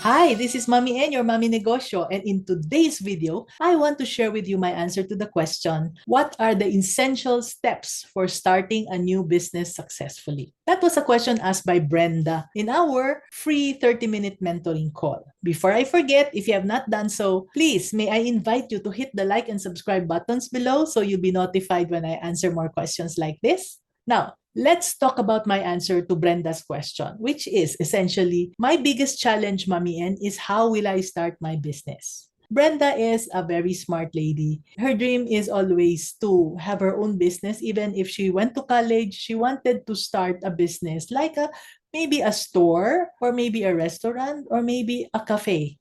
Hi, this is Mommy N, your Mommy Negosyo, and in today's video, I want to share with you my answer to the question, what are the essential steps for starting a new business successfully? That was a question asked by Brenda in our free 30-minute mentoring call. Before I forget, if you have not done so, please may I invite you to hit the like and subscribe buttons below so you'll be notified when I answer more questions like this. Now, let's talk about my answer to Brenda's question, which is essentially my biggest challenge, Mommy N, is how will I start my business? Brenda is a very smart lady. Her dream is always to have her own business. Even if she went to college, she wanted to start a business like maybe a store or maybe a restaurant or maybe a cafe.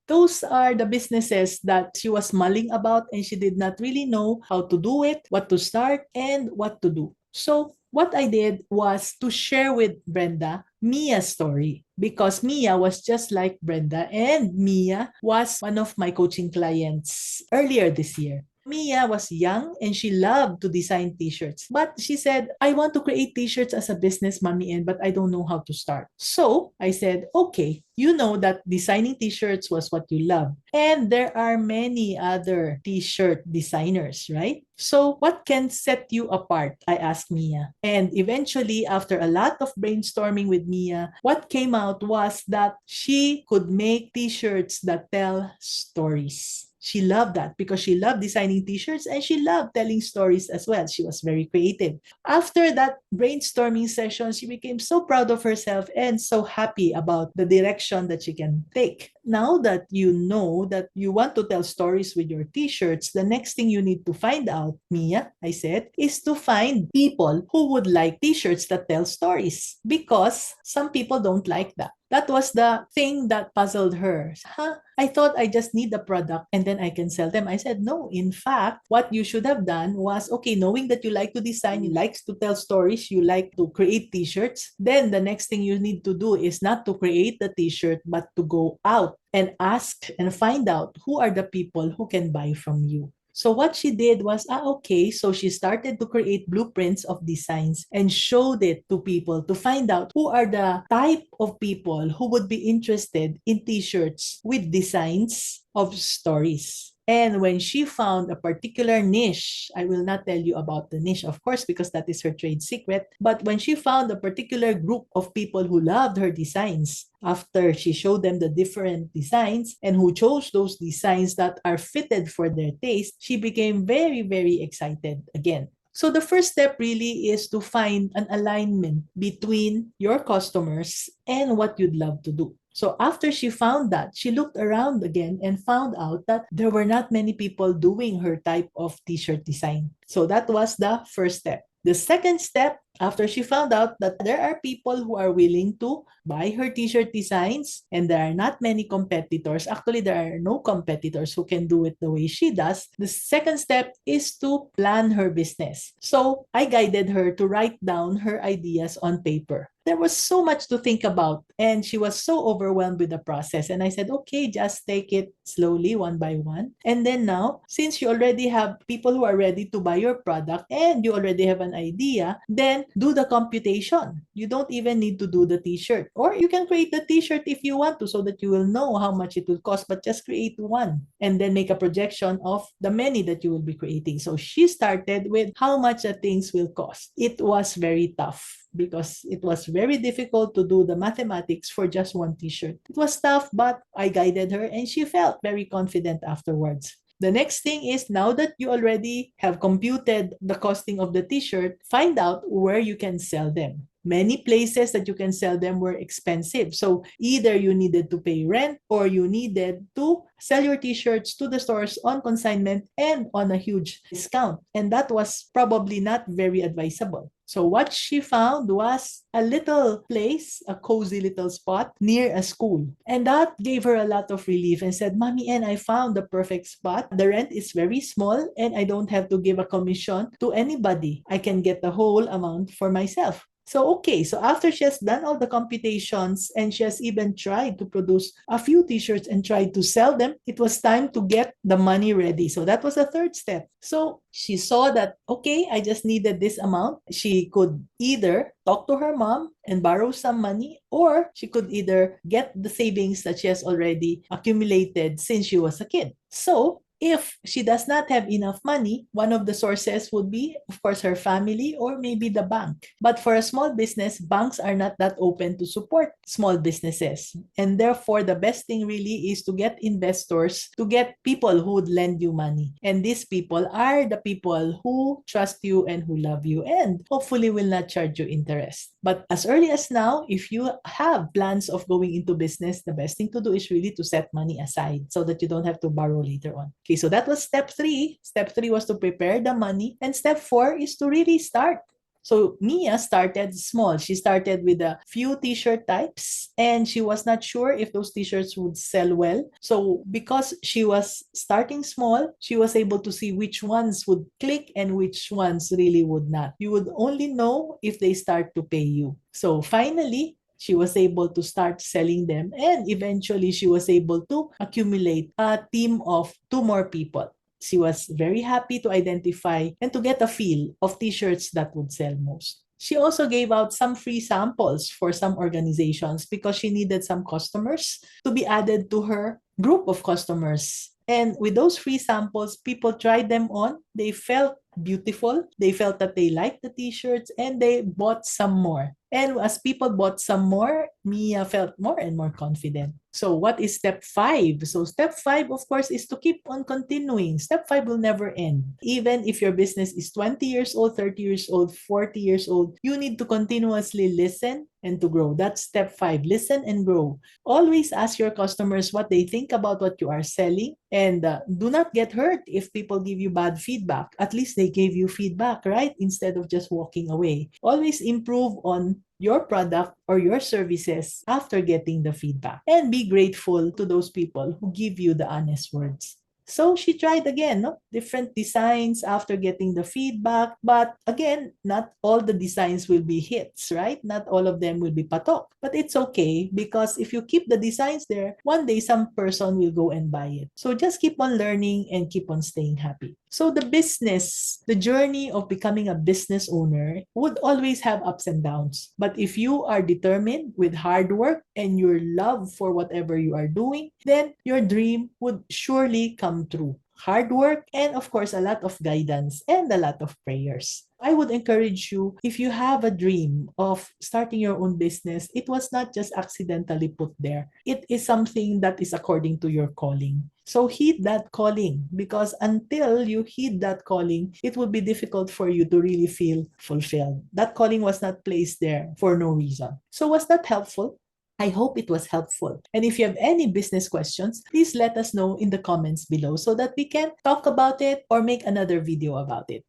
Those are the businesses that she was mulling about and she did not really know how to do it, what to start, and what to do. So what I did was to share with Brenda Mia's story because Mia was just like Brenda and Mia was one of my coaching clients earlier this year. Mia was young and she loved to design t-shirts. But she said, I want to create t-shirts as a business, Mommy, and but I don't know how to start. So I said, okay, you know that designing t-shirts was what you love. And there are many other t-shirt designers, right? So what can set you apart? I asked Mia. And eventually, after a lot of brainstorming with Mia, what came out was that she could make t-shirts that tell stories. She loved that because she loved designing t-shirts and she loved telling stories as well. She was very creative. After that brainstorming session, she became so proud of herself and so happy about the direction that she can take. Now that you know that you want to tell stories with your t-shirts, the next thing you need to find out, Mia, I said, is to find people who would like t-shirts that tell stories because some people don't like that. That was the thing that puzzled her. Huh? I thought I just need the product and then I can sell them. I said, no, in fact, what you should have done was, okay, knowing that you like to design, you like to tell stories, you like to create t-shirts, then the next thing you need to do is not to create the t-shirt, but to go out and ask and find out who are the people who can buy from you. So what she did was, okay, so she started to create blueprints of designs and showed it to people to find out who are the type of people who would be interested in t-shirts with designs of stories. And when she found a particular niche, I will not tell you about the niche, of course, because that is her trade secret. But when she found a particular group of people who loved her designs, after she showed them the different designs and who chose those designs that are fitted for their taste, she became very, very excited again. So the first step really is to find an alignment between your customers and what you'd love to do. So after she found that, she looked around again and found out that there were not many people doing her type of t-shirt design. So that was the first step. The second step, after she found out that there are people who are willing to buy her t-shirt designs and there are not many competitors, actually there are no competitors who can do it the way she does, the second step is to plan her business. So I guided her to write down her ideas on paper. There was so much to think about and she was so overwhelmed with the process. And I said, okay, just take it slowly one by one. And then now, since you already have people who are ready to buy your product and you already have an idea, then do the computation. You don't even need to do the t-shirt. Or you can create the t-shirt if you want to so that you will know how much it will cost, but just create one and then make a projection of the many that you will be creating. So she started with how much the things will cost. It was very tough because it was very difficult to do the mathematics for just one t-shirt. It was tough, but I guided her and she felt very confident afterwards. The next thing is now that you already have computed the costing of the t-shirt, find out where you can sell them. Many places that you can sell them were expensive. So either you needed to pay rent or you needed to sell your t-shirts to the stores on consignment and on a huge discount. And that was probably not very advisable. So what she found was a little place, a cozy little spot near a school. And that gave her a lot of relief and said, Mommy, and I found the perfect spot. The rent is very small and I don't have to give a commission to anybody. I can get the whole amount for myself. So, okay, so after she has done all the computations and she has even tried to produce a few t-shirts and tried to sell them, it was time to get the money ready. So that was the third step. So she saw that, okay, I just needed this amount. She could either talk to her mom and borrow some money, or she could either get the savings that she has already accumulated since she was a kid. So if she does not have enough money, one of the sources would be, of course, her family or maybe the bank. But for a small business, banks are not that open to support small businesses. And therefore, the best thing really is to get investors, to get people who would lend you money. And these people are the people who trust you and who love you and hopefully will not charge you interest. But as early as now, if you have plans of going into business, the best thing to do is really to set money aside so that you don't have to borrow later on. Okay, so that was step 3. Step 3 was to prepare the money. And step 4 is to really start. So Mia started small. She started with a few t-shirt types and she was not sure if those t-shirts would sell well. So because she was starting small, she was able to see which ones would click and which ones really would not. You would only know if they start to pay you. So finally, she was able to start selling them and eventually she was able to accumulate a team of 2 more people. She was very happy to identify and to get a feel of t-shirts that would sell most. She also gave out some free samples for some organizations because she needed some customers to be added to her group of customers. And with those free samples, people tried them on. They felt beautiful. They felt that they liked the t-shirts and they bought some more. And as people bought some more, Mia felt more and more confident. So what is step 5? So step 5, of course, is to keep on continuing. Step 5 will never end. Even if your business is 20 years old, 30 years old, 40 years old, you need to continuously listen and to grow. That's step 5. Listen and grow. Always ask your customers what they think about what you are selling. And do not get hurt if people give you bad feedback. At least they gave you feedback, right? Instead of just walking away. Always improve on your product or your services after getting the feedback. And be grateful to those people who give you the honest words. So she tried again, no? Different designs after getting the feedback. But again, not all the designs will be hits, right? Not all of them will be patok. But it's okay because if you keep the designs there, one day some person will go and buy it. So just keep on learning and keep on staying happy. So the business, the journey of becoming a business owner would always have ups and downs. But if you are determined with hard work and your love for whatever you are doing, then your dream would surely come true. Hard work and of course a lot of guidance and a lot of prayers. I would encourage you, if you have a dream of starting your own business, it was not just accidentally put there. It is something that is according to your calling. So heed that calling because until you heed that calling, it would be difficult for you to really feel fulfilled. That calling was not placed there for no reason. So was that helpful? I hope it was helpful. And if you have any business questions, please let us know in the comments below so that we can talk about it or make another video about it.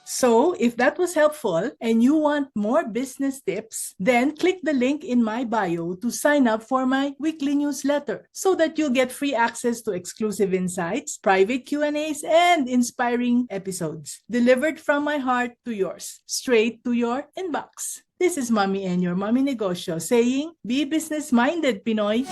So if that was helpful and you want more business tips, then click the link in my bio to sign up for my weekly newsletter so that you'll get free access to exclusive insights, private Q&As, and inspiring episodes delivered from my heart to yours, straight to your inbox. This is Mommy and your Mommy Negosyo saying, be business-minded, Pinoy!